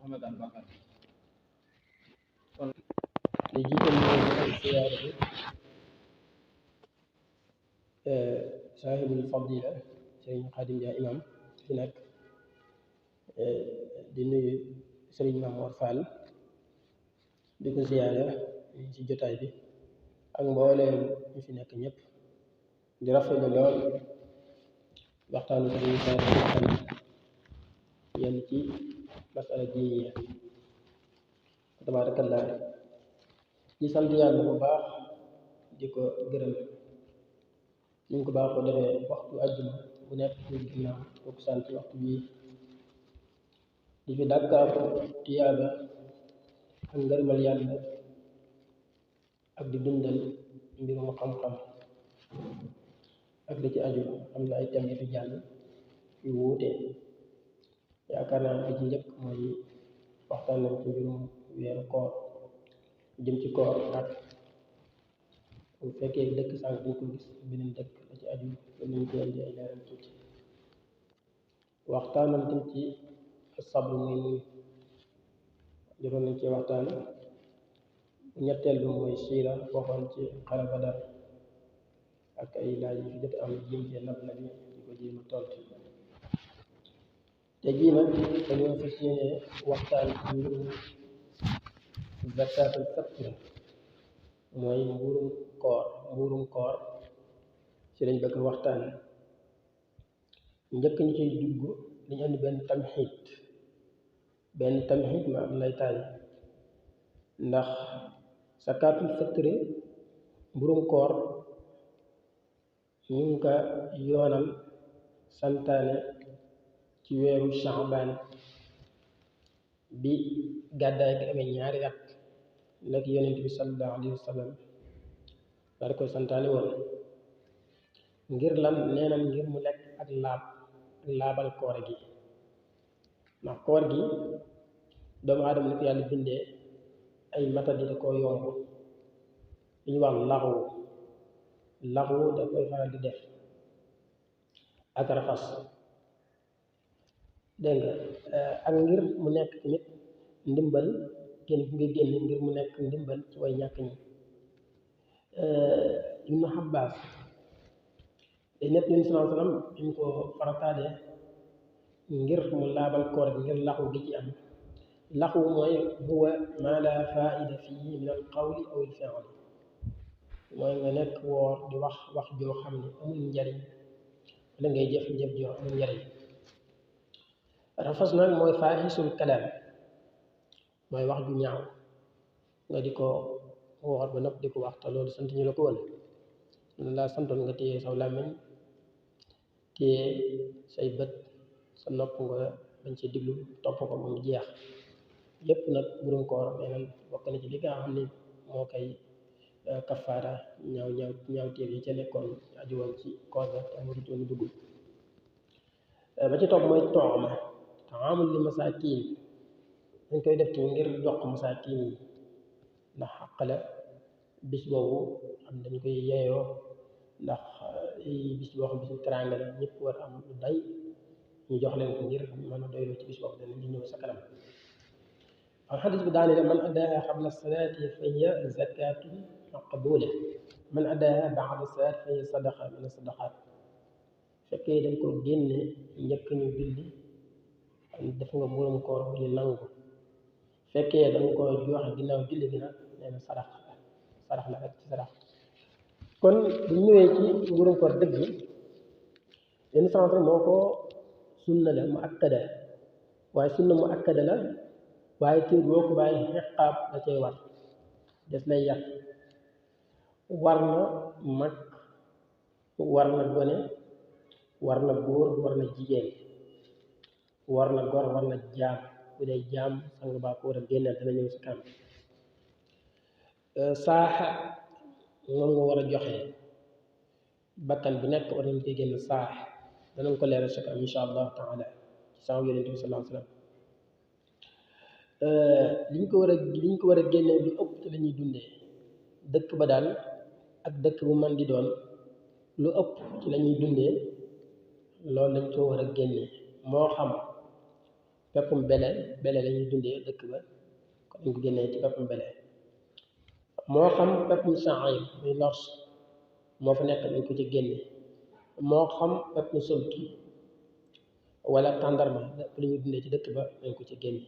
Ramadan bàkkaar kon li jiital mooy siyaare bi saahibul fadila sëriñ Xaadim Dia imam fi nekk di nuyu sëriñ Mamoor Fall di ko siyaare ci jotaay bi ak mbooleem ñu fi nekk ñëpp di rafetlu lool waxtaanu sëriñ Saaliw xam yenn ci masala diine tabaarakallaa di sant yàlla bu baax di ko gërëm ñu ngi ko baax ko defee waxtu àjjuma bu nekk ci ginnaaw kooku sant waxtu bii di fi dàkkaatu tiyaaba ak ngërëmal yàlla ak di dundal mbirum xam-xam ak li ci aju am na ay thèmes yu fi jàll yu wuute yaakaar naa li ci njëkk mooy waxtaan nañ ci mbirum weeru koor jëm ci koor ak bu fekkee dëkk sànq duñ ko gis beneen dëkk la ci aju nañ ci indi ay leeral tuuti waxtaanal tam ci sabr muy muñ jotoon nañ ci waxtaan ñetteel bi mooy siira waxoon ci xare Badar ak ay laaj yi fi jot am jéem cee nab na bi di ko jéem a tontu te jii nag dañoo fas yéene waxtaan ci mbirum zakaatul fitr mooy mbuurum koor ci lañ bëgg waxtaan njëkk ñu ciy dugg dañu andi benn tamxiid ma am lay taay ndax zakaatul fitr mbuurum koor ñu ngi ko yoonal santaane ci weeru Shaabaan bi gàddaay gi amee ñaari at nag yonent bi sallallahu alayhi wa sallam daal di koy santaane woon ngir lan nee na ngir mu nekk ak laabal koor gi ndax koor gi doomu aadama ni ko yàlla bindee ay matadi da koo yomb li ñu wax laxwu da koy faral di def ak rafas dégg nga ak ngir mu nekk tamit ndimbal génn bi nga génn ngir mu nekk ndimbal ci way ñàkk ñi Ibnu Abbas day nekk yonent sallallahu alayhi wa sallam ñu ko farataalee ngir mu laabal koor gi ngir laxu gi ci am laxu mooy huwa ma la faida fihi min al qawli aw al fi'li mooy nga nekk woor di wax joo xam ne amul njariñ wala ngay jëf joo amul njariñ rafas nag mooy faaxisul kalaam mooy wax ju ñaaw nga di ko woor ba nopp di ko wax te loolu sant ñu la ko woon loolu laa santoon nga téye saw làmmiñ téye say bët sa nopp nga bañ ci diglu topp ko moom jeex lépp nag mburum koor meneen bokk na ci li nga xam ne moo koy kafaara ñaaw téef yi ca nekkoon aju woon ci koor ga te warutoon dugg ba ci topp mooy taamul li masaakiin dañ koy def tamit ngir jox masaakiin yi ndax xàq la bis boobu am dañ koy yeeyoo ndax bis boo xam bisu teraanga la ñëpp war am lu day ñu jox leen ko ngir mën a doyloo ci bis boobu danañ di ñëw sa kanam am xadis bi daane man addaaha qabla salaati fa hiya zakatun maqbula man addaaha ba'da salaati fa hiya sadaqa min as-sadaqaat fekkee dañ ko génne njëkk ñu julli def nga mburum koor bu ñu nangu fekkee dañ ko joxe ginnaaw julli gi nag nee na sarax la rek ci sarax kon bu ñëwee ci mburum koor dëgg yenn sens moo ko sunna la mu akkada waaye sunna mu akkada la waaye tiir boo ko bàyyi xiqaab da cay war des lay yar war na mag war na gone war na góor war na jigéen war na gor war na jaam bu dee jaam sang baa ko war a génneel dana ñëw si kanam saaxa moom nga war a joxe bakkan bu nekk war nañ koy génn saax danañ ko leeral si kanam insha allahu taala ci sama yonent bi sallallahu alayhi wa sallam liñ ko war a génnee lu ëpp ci la ñuy dundee dëkk ba daal ak dëkk bu man di doon lu ëpp ci la ñuy dundee loolu lañ ko war a génnee moo xam peppum bele bele la ñuy dundee dëkk ba kon dañ ko génnee ci peppum bele moo xam peppum sha'ir muy lors moo fa nekk dañ ko ci génne moo xam peppum sult wala tàndarma lépp lu ñuy dundee ci dëkk ba dañ ko ci génne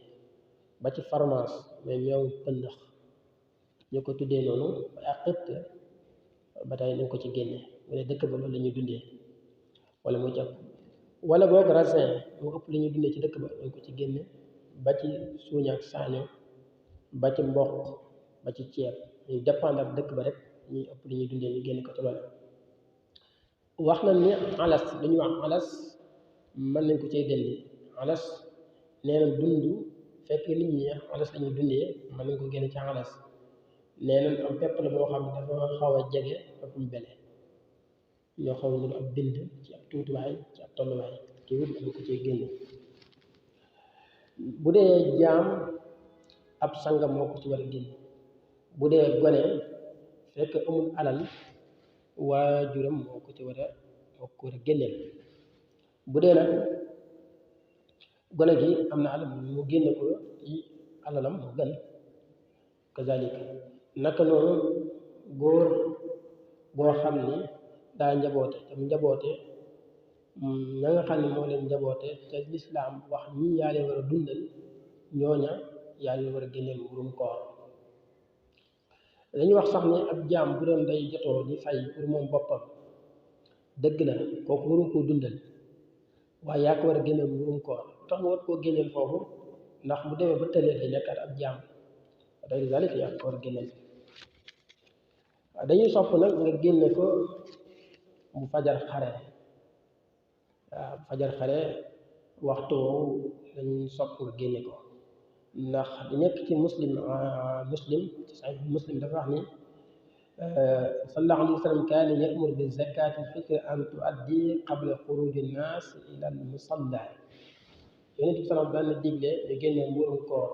ba ci fromage mais meew pëndax ñu ko tuddee noonu ak xëtt ba tey dañ ko ci génne mu ne dëkk ba loolu la ñuy dundee wala muy jàpp wala boog raisin mu ëpp li ñuy dundee ci dëkk ba dañ ko ci génne ba ci suuñ ak saaño ba ci mboq ba ci ceeb ñu dépendre dëkk ba rek ñuy ëpp li ñuy dundee ñu génne ko ci loolu wax na ni alas lu ñuy wax alas mën nañ ko cee génne alas nee na dund fekk nit ñi alas la ñuy dundee mën nañ ko génne ci alas nee na am pepp la boo xam ne dafa xaw a jege peppum bele ñoo xaw a ab bind ci ab tuutiwaay ci ab tolluwaay ci wut dañ ko cee génne bu dee jaam ab sanga moo ko ci war a génne bu dee gone fekk amul alal waajuram moo ko war a génneel bu dee nag gone gi am na alal mu génne ko ci alalam mu gën kazalika naka noonu góor boo xam ni daa njaboote tam njaboote ña nga xam ne moo leen njaboote te lislaam wax ñii yaa leen war a dundal ñooña yaa leen war a génneel mburum koor dañuy wax sax ne ab jaam bu doon day jotoo di fay pour moom boppam dëgg la kooku waru koo dundal waaye yaa ko war a génneel mburum koor tax nga war koo génneel foofu ndax bu demee ba tëlee di nekkaat ab jaam day zalik yaa ko war a génneel waaw dañuy sopp nag nga génne ko bu fajar xare waaw fajar xare waxtu woowu dañuy sopp nga génne ko ndax di nekk ci muslim ci sahih muslim dafa wax ni sallallahu alayhi wa sallam kaana ya'muru bi zakati al-fitr an tuaddi qabla xuruji nnaas ila al-musalla yonent bi salaam daan na digle ñu génne mburum koor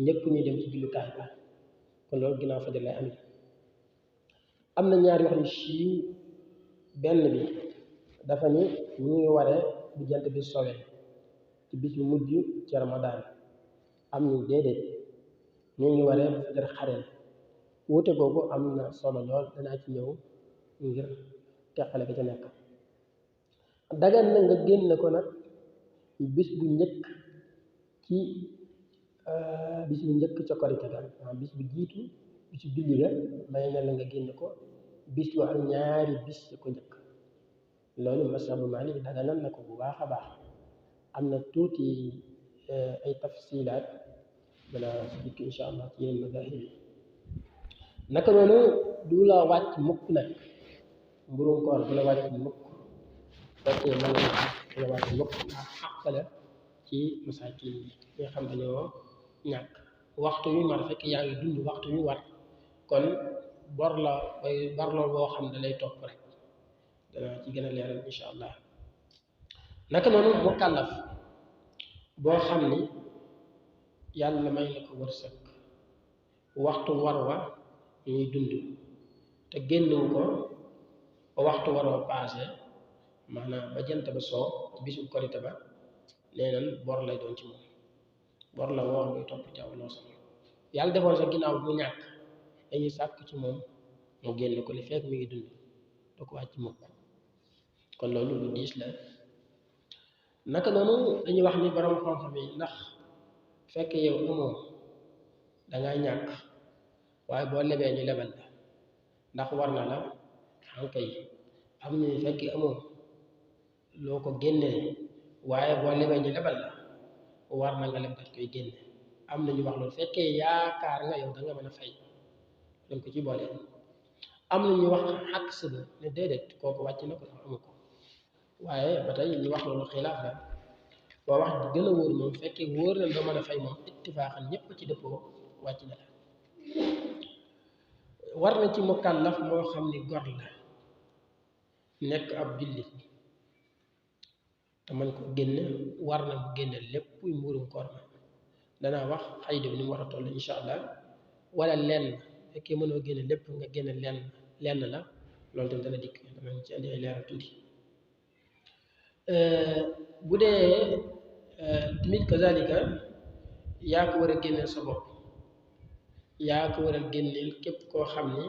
ñëpp ñu dem ci jullukaay ba kon loolu ginnaaw fajar lay amee am na ñaari wax yu siiw benn bi dafa ni ñu ngi waree bu jant bi sowee ci bis bu mujj ci ramadaan am ñu déedéet ñu ngi waree bu fajar xareel wuute googu am na solo lool danaa ci ñëw ngir teqale ko ca nekk dagan na nga génn ko nag bis bu njëkk ci bis bu njëkk ca korite ga bis bu jiitu bisu julli ga may na la nga génn ko bis bu am ñaari bis ko njëkk loolu masabu Maalik daganal na ko bu baax a baax am na tuuti ay tafsilaat dana si dikk insha allah ci yeneen mazahib yi naka noonu du la wàcc mukk nag mburum koor du la wàcc mukk fekkee mën na du la wàcc mukk ndax xàq la ci masaakin yi nga xam dañoo ñàkk waxtu wi mar fekk yaa ngi dund waxtu wi war kon bor la boo xam ne lay topp rek dana ci gën a leeral insha allah naka noonu mukallaf boo xam ni yàlla may na ko wërsëg waxtu war wa ñuy dund te génnewu ko ba waxtu war wa passé maanaam ba jant ba soo ci bisu korite ba nee nan bor lay doon ci moom bor la woor muy topp ci aw loosam yàlla defoon sa ginnaaw bu ñàkk dañuy sàkk ci moom mu génne ko li fekk mi ngi dund da ko wàcc mukk kon loolu lu diis la naka noonu dañuy wax ni borom xam-xam yi ndax fekk yow amoo dangaa ñàkk waaye boo lebee ñu lebal la ndax war na la xanka yi am ñu fekk amoo loo ko génnee waaye boo lebee ñu lebal la war na nga leb dañ koy génne am na ñu wax loolu fekkee yaakaar nga yow da nga mën a fay dañ ko ci boole am na ñu wax xàq sëba ne déedéet kooku wàcc na ko sax amu ko waaye ba tey ñu wax loolu xilaaf la boo wax di gën a wóor moom fekkee wóor na doo mën a fay moom ittifaaxan ñëpp ci dëppoo wàcc na la war na ci mukallaf moo xam ni gor la nekk ab jullit te man ko génne war na mu génne lépp mburum koor ma danaa wax xayda bi ni mu war a toll insha allah wala lenn fekkee mënoo génne lépp nga génne lenn la loolu tamit dana dikk danañ ci andi ay leeral tuuti bu dee tamit kazalika yaa ko war a génneel sa bopp yaa ko war a génneel képp koo xam ni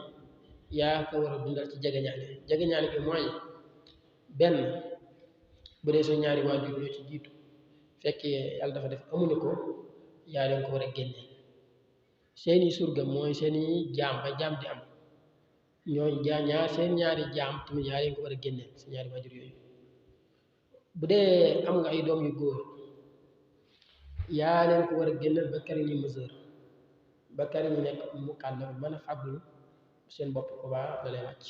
yaa ko war a dundal ci jegeñaale bi mooy benn bu dee sa ñaari waajur ñoo ci jiitu fekkee yàlla dafa def amuñu ko yaa leen ko war a génneel seeni surga mooy seeni jaam ba jaam di am ñooñ seen ñaari jaam tamit yaa leen ko war a génneel sa ñaari waajur yooyu bu dee am nga ay doom yu góor yaa leen ko war a génneel ba kër ñu mesure ba kër ñu nekk mu kàllaf mën a fàggul seen bopp ko baa da lay wàcc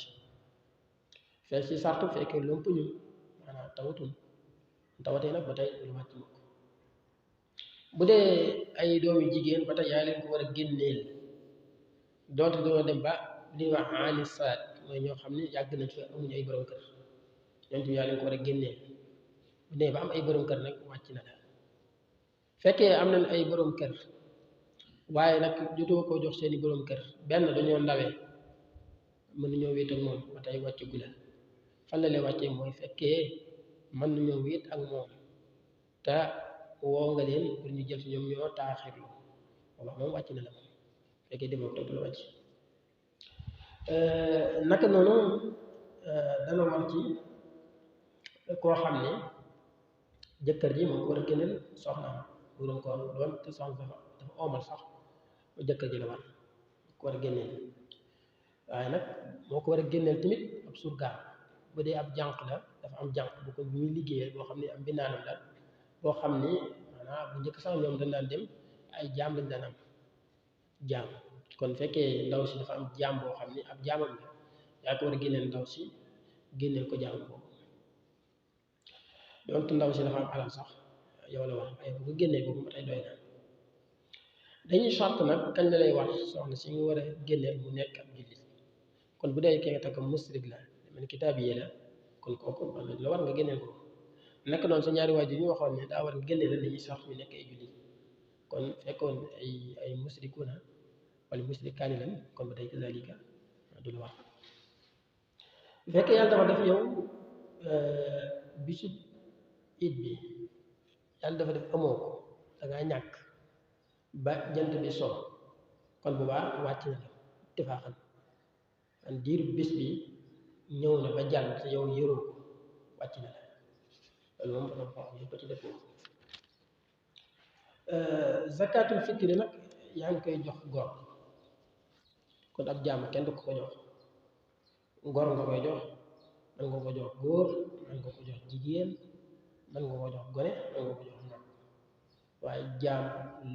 fekk ci sartu fekkee lomp ñu maanaam tawatee nag ba tey lu wàcc mukk bu dee ay doom yu jigéen ba tey yaa leen ko war a génneel donte dañoo dem ba li ñuy wax ani saat mooy ñoo xam ne yàgg nañ fa amuñu ay borom kër ñoom tamit yaa leen ko war a génneel bu dee ba am ay borom kër nag wàcc na la fekkee am nañ ay borom kër waaye nag jotoo koo jox seeni borom kër benn dañoo ndawee mën nañoo wéet ak moom ba tey wàcc gu la fan la lay wàccee mooy fekkee mën nañoo wéet ak moom te woo nga leen pour ñu jël si ñoom ñoo taaxirlu waaw moom wàcc na la moom fekkee demoo topp la wàcc naka noonu dana war ci koo xam ne jëkkër ji moo ko war a génneel soxnaam bu doon ko doon te soxna dafa oomal sax jëkkër ji la war ko war a génneel waaye nag moo ko war a génneel tamit ab surgaam bu dee ab jànq la dafa am jànq bu ko ñuy liggéeyal boo xam ne am bindaanam la boo xam ni maanaam bu njëkk sax ñoom dañ daan dem ay jaam lañ daan am jaam kon fekkee ndaw si dafa am jaam boo xam ni ab jaamam la yaa ko war a génneel ndaw si génneel ko jaam boobu donte ndaw si dafa am alal sax yow la war waaye bu ko génnee boobu ba tey doy na dañuy sart nag kañ la lay war soxna si nga war a génneel mu nekk ab jullit kon bu dee ki nga takk musrik la man kitaab yi la kon kooku la war nga génneel ko nekk noonu sa ñaari waajur ñu waxoon ne daa war nga génneel la dañuy sart ñu nekk ay jullit kon fekkoon ay musrikuuna wala musrikaani lan kon ba tey kazalika du la war bu fekkee yàlla dafa def yow bisu it bi yàlla dafa def amoo ko dangaa ñàkk ba jant bi so kon bu baax wàcc na la ittifaaxan an diiru bis bi ñëw na ba jàll te yow yëroo ko wàcc na la loolu moom dafa am ko ci def zakatul fitri nag yaa ngi koy jox gor kon ab jaam kenn du ko jox gor nga koy jox man nga ko jox góor man nga ko jox jigéen man nga ko jox gone man nga ko jox mag waaye jaam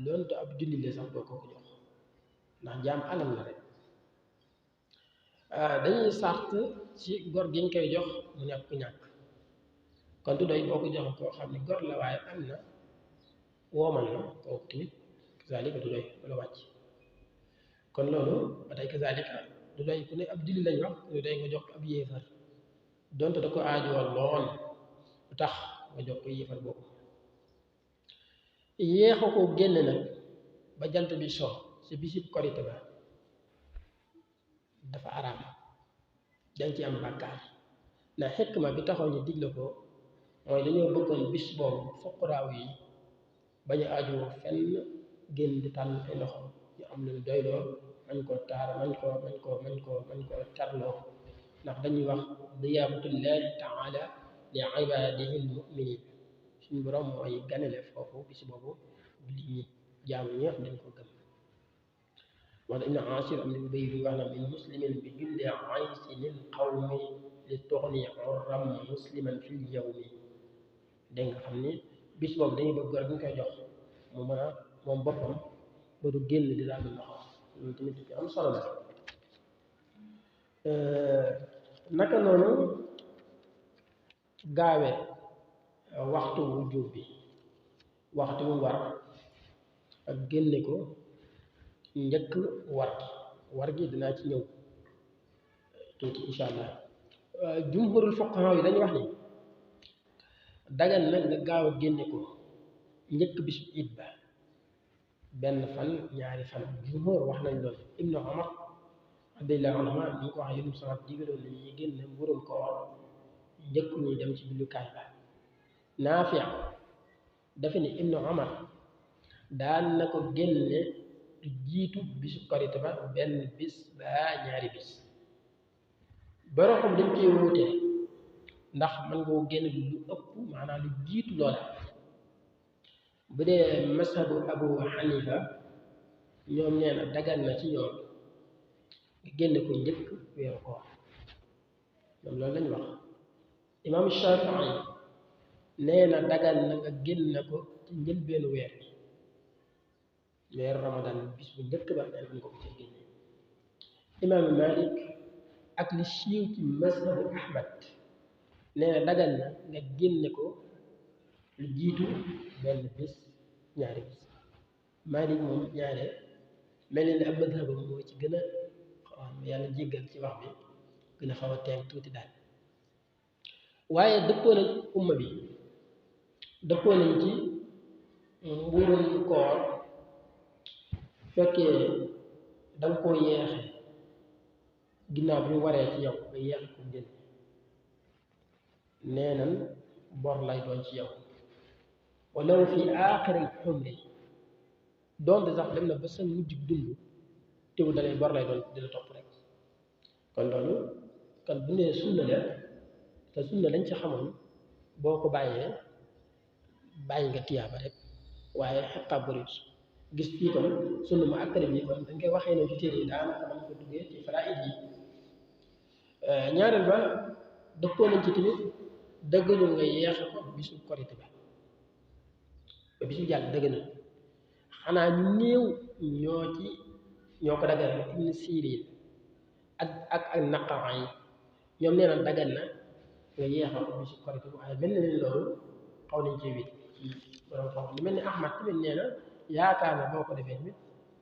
loonte ab julli la sax doo ko jox ndax jaam alal la rek dañuy sart ci gor gi ñu koy jox mu nekk ku ñàkk kon du doy boo ko jox koo xam ne gor la waaye am na woomal na kooku tamit kazalika du doy wala wàcc kon loolu ba tey kazalika du doy ku ne ab julli lañ wax du doy nga jox ko ab yéefar donte da ko aajowal lool lu tax nga jox ko yéefar boobu yéexa ko génne nag ba jant bi so si bisib korite ba dafa araam dañ ci am bàkkaar ndax xikma bi taxaw ñu digle ko mooy dañoo bëggoon bis boobu fuqaraaw yi bañ a aajowoo fenn génn di tànn ay loxo ñu am lu doyloo mañ koo taar mañ koo tarloo ndax dañuy wax diyaafatullahi taala li ibadihi almuminin suñu borom mooy ganale foofu bis boobu jullit ñi jaam ñi nga xam dañ ko gëm wala ibn asir am na bay bi wax na min muslimin bi julli aysinil qawmi li tuxni urram musliman fil yawmi dégg nga xam ni bis boobu dañuy bëgg góor bi ñu koy jox mu mën a moom boppam ba du génn di daal loxo loolu tamit du am solo la naka noonu gaawe waxtu wujub bi waxtu wu war ak génne ko njëkk war gi dinaa ci ñëw tuuti insha allah jumhurul fuqaha yi dañuy wax ni dagan na nga gaaw a génne ko njëkk bisu it ba benn fan ñaari fan jumhur wax nañ loolu ibnu Umar radiyallahu anhuma ñu ko wax yonum salat digaloon nañu ñu génne mburum koor njëkk ñuy dem ci jullukaay ba Naafi dafa ni Ibnu Omar daan na ko génne lu jiitu bisu korite ba benn bis ba ñaari bis borom xam dañ koy wuute ndax mën nga ko génne lu ëpp maanaam lu jiitu loola bu dee mashabu Abu Hanifa ñoom nee na dagan na ci ñoom nga génne ko njëkk weeru koor ñoom loolu lañ wax imam Shafii nee na dagan na nga génne ko ci njëlbeenu weer weeru ramadan bis bu njëkk ba nee na ko ci génne imam Malik ak li siiw ci mazhabu Ahmad nee na dagan na nga génne ko lu jiitu benn bis ñaari bis Malik moom ñaare mel ni ab mazhabam moo ci gën a yàlla jéggal ci wax bi gën a xaw a teeng tuuti daal waaye dëppoo nañ umma bi dëppoo nañ ci mburum koor fekkee danga koo yeexe ginnaaw bi mu waree ci yow nga yeexe ko génn nee nan bor lay doon ci yow wala fi aaxiril xumri doonte sax dem na ba sa mujj dund tewu dalay bor lay doon dina topp rek kon loolu kon bu nee sunna la te sunna lañ ci xamoon boo ko bàyyee bàyyi nga tiyaaba rek waaye xeqa bërit gis fii kon sunna mu akkari bi kon dañ koy waxee ne ci téere yi daanaka dañ ko duggee ci faraid yi ñaareel ba dëppoo nañ ci tamit dëggalu nga yeexe ko bisu korite ba bisu jàll dëgg na xanaa ñu néew ñoo ko dagal Ibn Sirin ak naqara yi ñoom nee na dagan na nga yeexal ko bisu korite waaye mel na leen loolu xaw nañ ci wét ci borom xam lu mel ni Ahmad tamit nee na yaakaar na boo ko defee tamit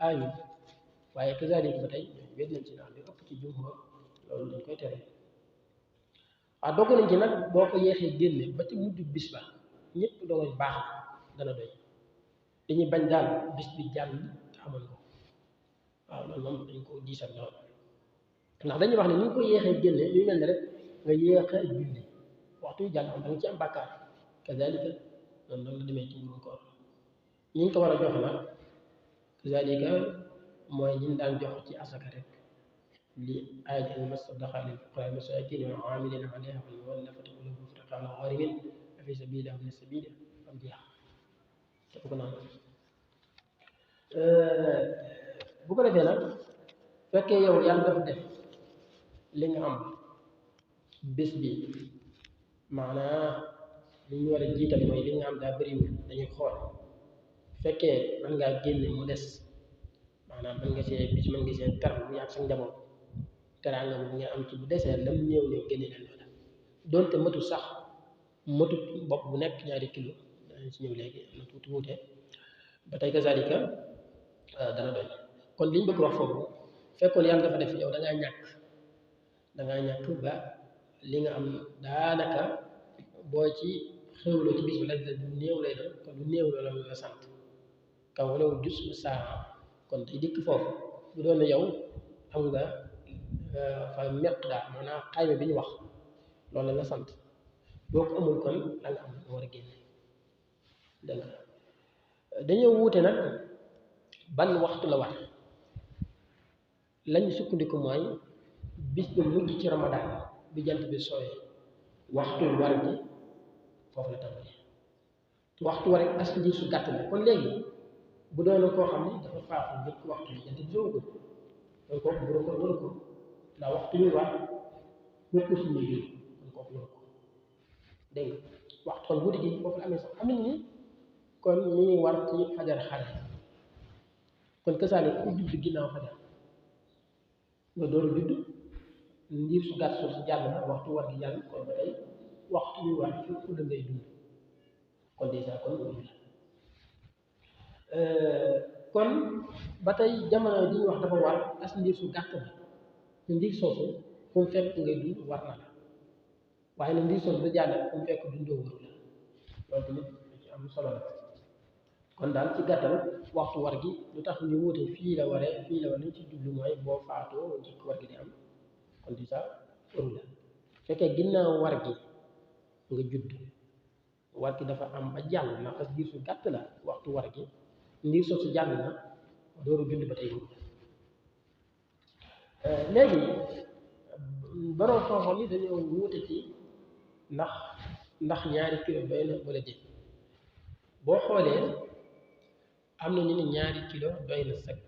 ayul waaye kazaalika ba tey wét nañ ci ndax li ëpp ci jumhur loolu dañ koy tere waaw dogg nañ ci nag boo ko yeexee génne ba ci mujj bis ba ñëpp dogoñ baax dana doy dañuy bañ daal bis bi jàll te amoon ko waaw loolu moom dañ ko diisal lool ndax dañuy wax ne ni ñu ko yeexee génne ñu mel ne rek nga yéex a julli waxtu yu jàll da nga ci am bàkkaar kazalika noonu la demee ci mbirum koor ñi ñu ko war a jox nag kazalika mooy ñi daan jox ci asaka rek li aaya ji masadaqa lil fuqaraa masaakiin wal aamiliina alayhaa wal mu'allafati quluubuhum wa fil riqaabi wal ghaarimiin wa fii sabiilillaahi wa ibni sabiil am jeex képp ko naan bu ko defee nag fekkee yow yàlla dafa def li nga am bés bi maanaam li ñu war a jiital mooy li nga am daa bëriwul dañuy xool fekkee mën ngaa génne mu des maanaam mën nga see bis mën nga see tar bu yàgg sa njaboot teraanga bi nga am ci bu desee lam néew ne génne leen loola doonte matu sax matu bopp bu nekk ñaari kilo danañ ci ñëw léegi am na tuuti wuute ba tey kazalika dana doy kon liñ bëgg wax foofu fekkoon yàlla dafa def yow da ngaa ñàkk ba li nga am daanaka boo ci xewloo ci bis bi la néew lay doon kon lu néew la la sant kaw wala jus saa kon day dikk foofu bu doon yow am nga fa meq daal maanaam xayma bi ñu wax loolu la sant boo ko amul kon la nga am nga war a génne dégg nga dañoo wuute nag ban waxtu la war lañ sukkandiku mooy bis bi mujj ci ramadan bi jant bi sooyee waxtu war ji foofu la tàmbalee waxtu war ak as ndiir su gàtt la kon léegi bu doon koo xam ne dafa faatu njëkk waxtu bi jant bi soogu ko kon kooku bu ko waru ko ndax waxtu ñu war bokku si ñu jul kon kooku waru ko dégg nga waxtu kon guddi gi foofu la amee sax am nañu ni kon ñu ngi war ci fajar xare kon kësaale ku judd ginnaaw fajar nga door a judd ndiir su gàtt soo si jàll na waxtu war gi jàll kon ba tey waxtu ñu war fu la ngay dund kon dèjà kon loolu la kon ba tey jamono ji ñu wax dafa war as ndiir su gàtt la te ndiir soosu fu mu fekk ngay dund war na la waaye nag ndiir soosu da jàll fu mu fekk dundoo waru la loolu tamit lu ci am solo la kon daal ci gàttal waxtu war gi lu tax ñu wute fii la waree fii la war nañ ci jublu mooy boo faatoo njëkk war gi di am kon dèjà waru la fekkee ginnaaw war gi nga judd war gi dafa am ba jàll ndax as diir su gàtt la waxtu war gi ndiir soo su jàll na dooru julli ba tey léegi borom xam-xam yi dañoo wuute ci ndax ñaari kilo doy na wala déet boo xoolee am na ñu ne ñaari kilo doy na sëkk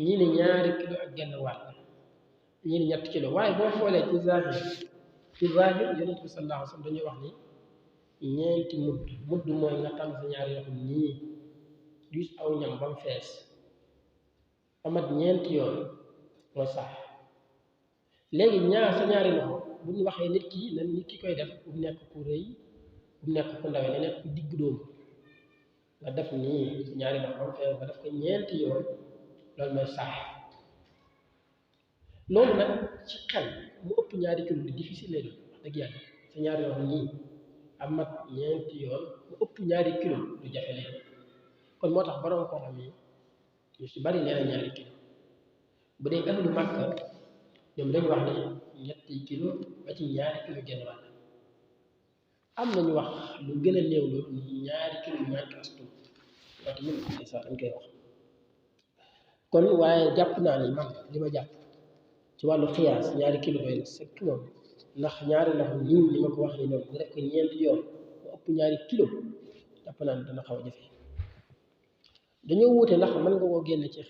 ñii ne ñaari kilo ak genn wàll ñii ne ñetti kilo waaye boo xoolee ci zahir yonent bi sallallahu alayhi wa sallam dañuy wax ni ñeenti mudd mooy nga tànn sa ñaari loxo nii dus aw ñam ba mu fees amat ñeenti yoon mooy sax léegi sa ñaari loxo bu ñu waxee nit ki koy def bu nekk ku rëy bu nekk ku ndawe ne nekk ku digg dóomu nga def nii sa ñaari loxo ba mu fees nga def ko ñeenti yoon loolu mooy sax loolu nag ci xel mu ëpp ñaari kilo di difficile lay doon wax dëgg yàlla sa ñaari loxo nii amat ñeenti yoon mu ëpp ñaari kilo du jafe leen kon moo tax borom koo xam yi ñu si bari nee na ñaari kilo bu dee ahlu Makka ñoom dañu wax ne ñetti kilo ba ci ñaari kilo genn wàll am nañu wax lu gën a néew loolu ñaari kilo yu manqué astu wate ñun sax dañ koy wax kon waaye jàpp naa ni man li ma jàpp ci wàllu xiyaas ñaari kilo doy na sëkk moom ndax ñaari loxo nii li ma ko wax ni noonu nga def ko ñeenti yoon mu ëpp ñaari kilo jàpp naa ni dana xaw a jafe dañoo wuute ndax mën nga koo génne ci